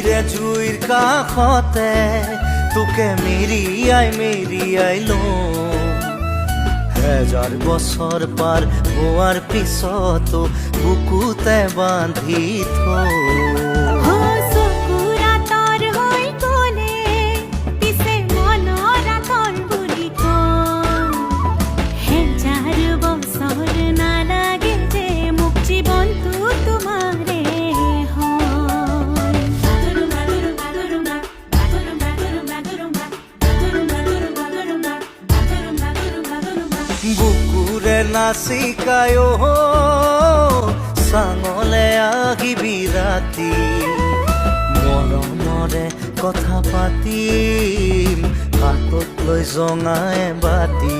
জুইৰে জুইৰ কাষতে তোকে মেৰিয়াই লওঁ। হেজাৰ বছৰ পাৰ হোৱাৰ পিছতো বুকুতে বান্ধি থওঁ। বুকুৰে নাচিকায় চাঙলে আহিবি ৰাতি, মৰমৰে কথা পাতিম, হাতত লৈ জঙাই বাতি।